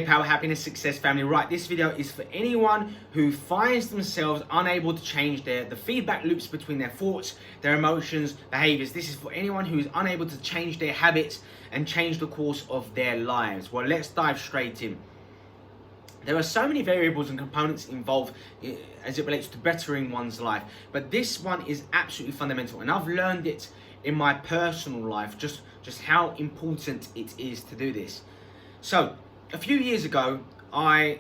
Power Happiness Success family. Right, this video is for anyone who finds themselves unable to change the feedback loops between their thoughts, their emotions, behaviors. This is for anyone who is unable to change their habits and change the course of their lives. Well, let's dive straight in. There are so many variables and components involved as it relates to bettering one's life, but this one is absolutely fundamental, and I've learned it in my personal life, just how important it is to do this. So a few years ago, I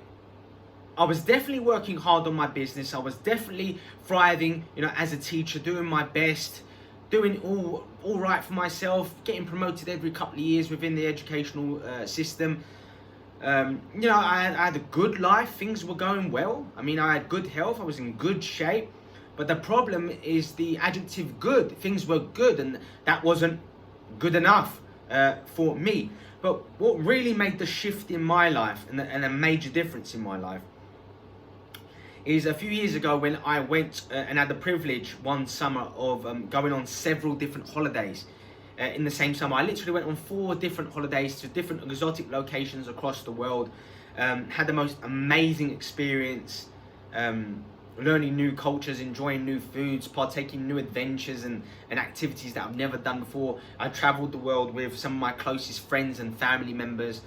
was definitely working hard on my business. I was definitely thriving, as a teacher, doing my best, doing all right for myself, getting promoted every couple of years within the educational system. I had a good life. Things were going well. I mean, I had good health. I was in good shape. But the problem is the adjective good. Things were good, and that wasn't good enough for me. But what really made the shift in my life and a major difference in my life is a few years ago when I went and had the privilege one summer of going on several different holidays in the same summer. I literally went on 4 different holidays to different exotic locations across the world. Had the most amazing experience, learning new cultures, enjoying new foods, partaking in new adventures and activities that I've never done before. I traveled the world with some of my closest friends and family members.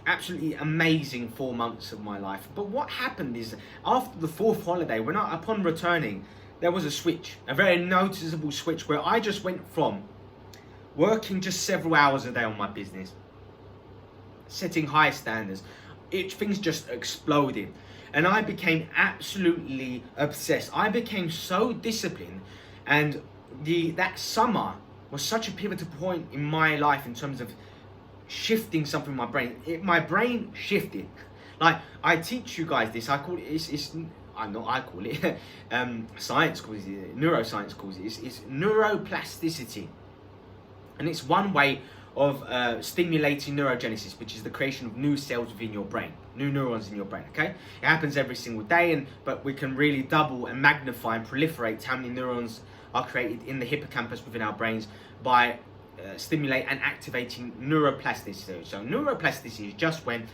Absolutely amazing 4 months of my life. But what happened is, after the 4th holiday, upon returning, there was a switch, a very noticeable switch, where I just went from working just several hours a day on my business, setting high standards. Things just exploded. And I became absolutely obsessed. I became so disciplined, and that summer was such a pivotal point in my life in terms of shifting something in my brain. My brain shifted. Like, I teach you guys this. I call it. Science calls it. Neuroscience calls it. It's neuroplasticity, and it's one way of stimulating neurogenesis, which is the creation of new cells within your brain, new neurons in your brain. Okay, it happens every single day, but we can really double and magnify and proliferate how many neurons are created in the hippocampus within our brains by stimulate and activating neuroplasticity. So neuroplasticity is just when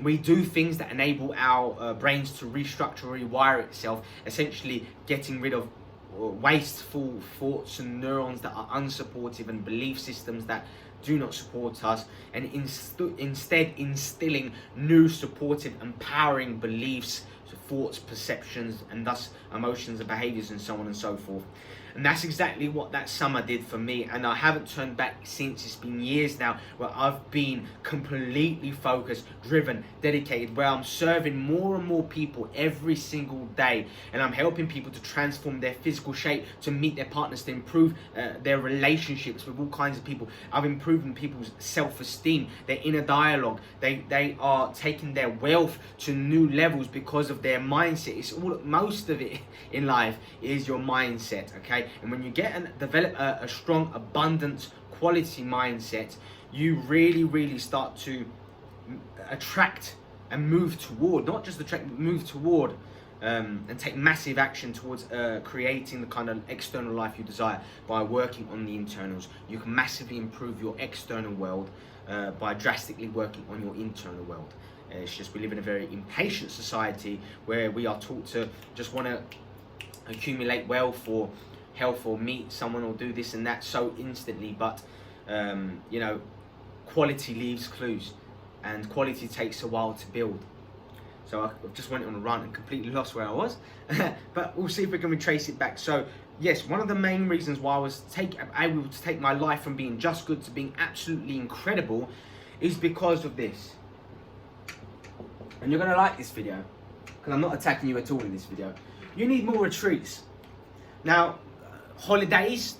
we do things that enable our brains to restructure, rewire itself, essentially getting rid of wasteful thoughts and neurons that are unsupportive and belief systems that do not support us, and instead instilling new supportive, empowering beliefs, thoughts, perceptions, and thus emotions and behaviors, and so on and so forth. And that's exactly what that summer did for me, and I haven't turned back since. It's been years now where I've been completely focused, driven, dedicated, where I'm serving more and more people every single day, and I'm helping people to transform their physical shape, to meet their partners, to improve their relationships with all kinds of people. I've improved people's self-esteem, their inner dialogue. They are taking their wealth to new levels because of their mindset. Most of it in life is your mindset, okay? And when you develop a strong, abundant, quality mindset, you really start to attract and move toward, not just attract, but move toward and take massive action towards creating the kind of external life you desire by working on the internals. You can massively improve your external world by drastically working on your internal world. It's just we live in a very impatient society where we are taught to just want to accumulate wealth or health or meet someone or do this and that so instantly, but quality leaves clues, and quality takes a while to build. So I just went on a run and completely lost where I was, but we'll see if we can retrace it back. So yes, one of the main reasons why I was able to take my life from being just good to being absolutely incredible is because of this. And you're going to like this video, because I'm not attacking you at all in this video. You need more retreats. Now, holidays,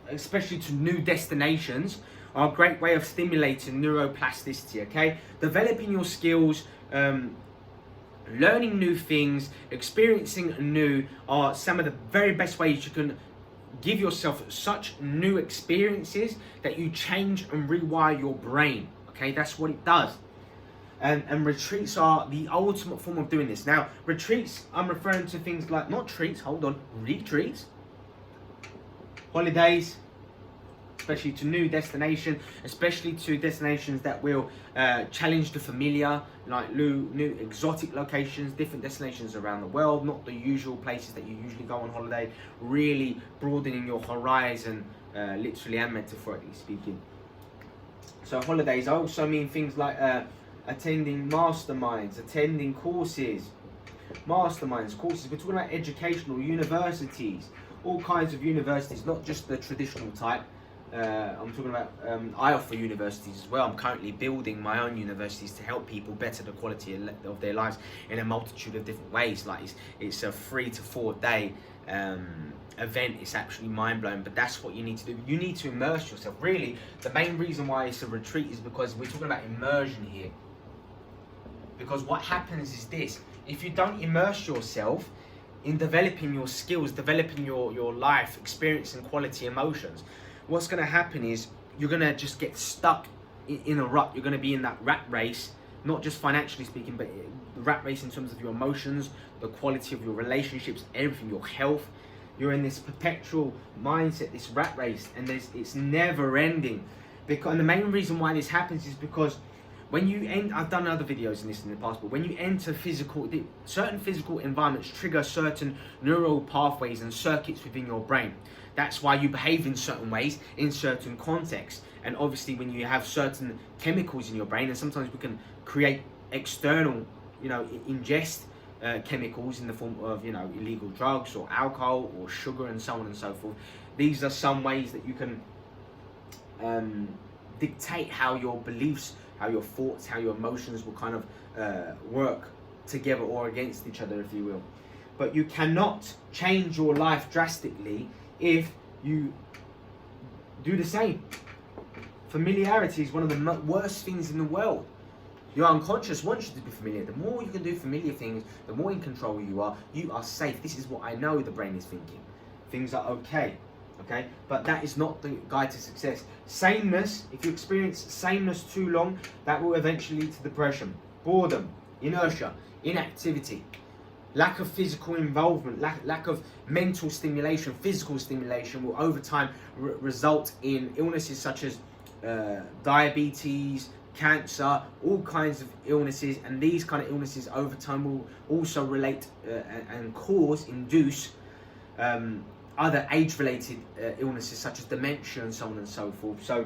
especially to new destinations, are a great way of stimulating neuroplasticity, okay? Developing your skills, learning new things, experiencing new are some of the very best ways you can give yourself such new experiences that you change and rewire your brain, okay? That's what it does. And retreats are the ultimate form of doing this. Now, retreats, I'm referring to things like, retreats, holidays, especially to new destinations, especially to destinations that will challenge the familiar, like new exotic locations, different destinations around the world, not the usual places that you usually go on holiday, really broadening your horizon, literally and metaphorically speaking. So holidays also mean things like attending masterminds, attending courses. Masterminds, courses, we're talking about educational universities, all kinds of universities, not just the traditional type. I'm talking about, I offer universities as well. I'm currently building my own universities to help people better the quality of their lives in a multitude of different ways. Like it's a 3 to 4 day event. It's actually mind-blowing, but that's what you need to do. You need to immerse yourself. Really, the main reason why it's a retreat is because we're talking about immersion here. Because what happens is this: if you don't immerse yourself in developing your skills, developing your life, experiencing quality emotions, what's going to happen is you're going to just get stuck in a rut. You're going to be in that rat race, not just financially speaking, but the rat race in terms of your emotions, the quality of your relationships, everything, your health. You're in this perpetual mindset, this rat race, and it's never ending. And the main reason why this happens is because when you I've done other videos in this in the past, but when you enter certain physical environments trigger certain neural pathways and circuits within your brain. That's why you behave in certain ways in certain contexts. And obviously when you have certain chemicals in your brain, and sometimes we can create external, ingest chemicals in the form of, illegal drugs or alcohol or sugar and so on and so forth. These are some ways that you can dictate how your beliefs, how your thoughts, how your emotions will kind of work together or against each other, if you will. But you cannot change your life drastically if you do the same. Familiarity is one of the worst things in the world. Your unconscious wants you to be familiar. The more you can do familiar things, the more in control you are. You are safe. This is what I know the brain is thinking. Things are okay. Okay, but that is not the guide to success. Sameness, if you experience sameness too long, that will eventually lead to depression, boredom, inertia, inactivity, lack of physical involvement, lack of mental stimulation, physical stimulation will over time result in illnesses such as diabetes, cancer, all kinds of illnesses, and these kind of illnesses over time will also relate and induce other age-related illnesses such as dementia and so on and so forth. So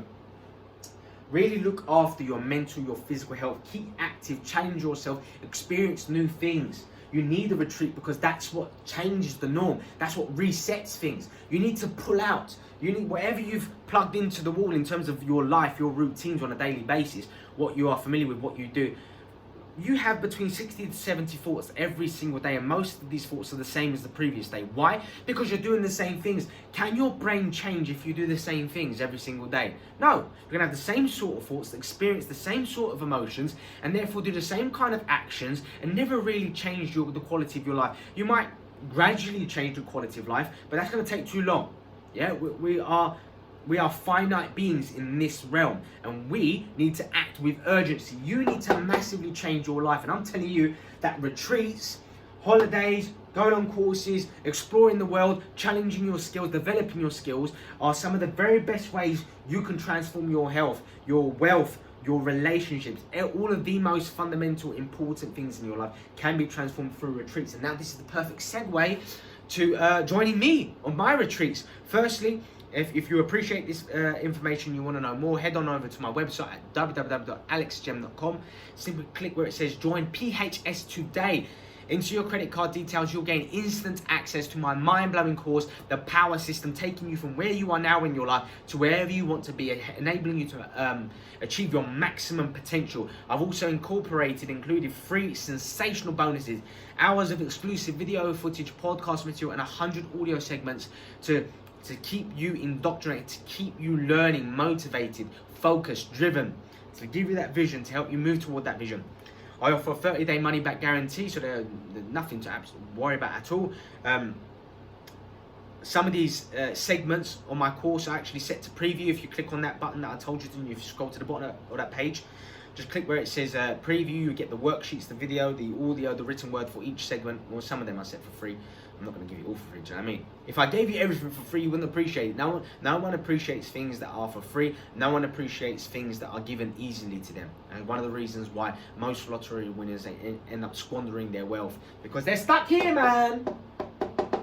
really look after your mental, your physical health. Keep active, challenge yourself, experience new things. You need a retreat because that's what changes the norm. That's what resets things. You need to pull out. You need whatever you've plugged into the wall in terms of your life, your routines on a daily basis, what you are familiar with, what you do. You have between 60 to 70 thoughts every single day, and most of these thoughts are the same as the previous day. Why? Because you're doing the same things. Can your brain change if you do the same things every single day? No. You're going to have the same sort of thoughts, experience the same sort of emotions, and therefore do the same kind of actions and never really change the quality of your life. You might gradually change the quality of life, but that's going to take too long. Yeah, we are finite beings in this realm, and we need to act with urgency. You need to massively change your life, and I'm telling you that retreats, holidays, going on courses, exploring the world, challenging your skills, developing your skills are some of the very best ways you can transform your health, your wealth, your relationships. All of the most fundamental, important things in your life can be transformed through retreats. And now this is the perfect segue to joining me on my retreats. Firstly, if you appreciate this information, you want to know more, head on over to my website at www.alexgem.com. Simply click where it says join PHS today. Enter your credit card details. You'll gain instant access to my mind-blowing course, The Power System, taking you from where you are now in your life to wherever you want to be, enabling you to achieve your maximum potential. I've also included free sensational bonuses, hours of exclusive video footage, podcast material, and 100 audio segments to keep you indoctrinated, to keep you learning, motivated, focused, driven, to give you that vision, to help you move toward that vision. I offer a 30-day money-back guarantee, so there's nothing to worry about at all. Some of these segments on my course are actually set to preview. If you click on that button that I told you to, and you scroll to the bottom of that page, just click where it says preview. You get the worksheets, the video, the audio, the written word for each segment. Well, some of them are set for free. I'm not going to give you all for free, do you know what I mean? If I gave you everything for free, you wouldn't appreciate it. No one appreciates things that are for free. No one appreciates things that are given easily to them. And one of the reasons why most lottery winners, they end up squandering their wealth, because they're stuck here, man.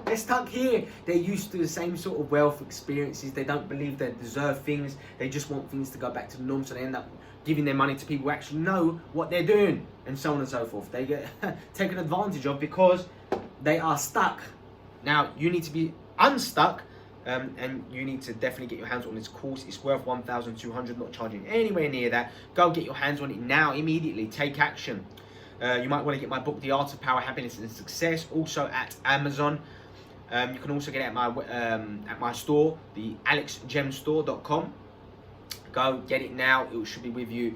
They're stuck here. They're used to the same sort of wealth experiences. They don't believe they deserve things. They just want things to go back to the norm, so they end up giving their money to people who actually know what they're doing, and so on and so forth. They get taken advantage of because they are stuck. Now, you need to be unstuck, and you need to definitely get your hands on this course. It's worth $1,200, not charging anywhere near that. Go get your hands on it now, immediately. Take action. You might want to get my book, The Art of Power, Happiness and Success, also at Amazon. You can also get it at my store, the alexgemstore.com. Go get it now. It should be with you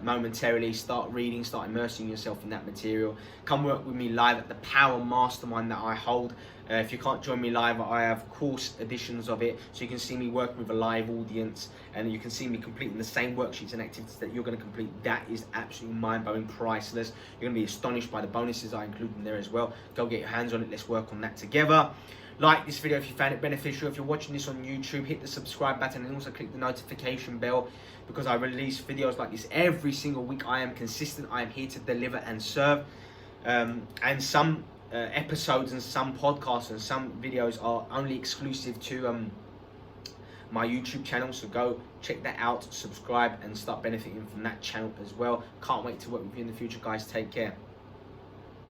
momentarily. Start reading, start immersing yourself in that material. Come work with me live at the Power Mastermind that I hold. If you can't join me live, I have course editions of it, so you can see me working with a live audience, and you can see me completing the same worksheets and activities that you're going to complete. That is absolutely mind-blowing, priceless. You're going to be astonished by the bonuses I include in there as well. Go get your hands on it. Let's work on that together. Like this video if you found it beneficial. If you're watching this on YouTube, hit the subscribe button and also click the notification bell, because I release videos like this every single week. I am consistent. I am here to deliver and serve. And some episodes and some podcasts and some videos are only exclusive to my YouTube channel, so go check that out, subscribe, and start benefiting from that channel as well. Can't wait to work with you in the future, guys. Take care.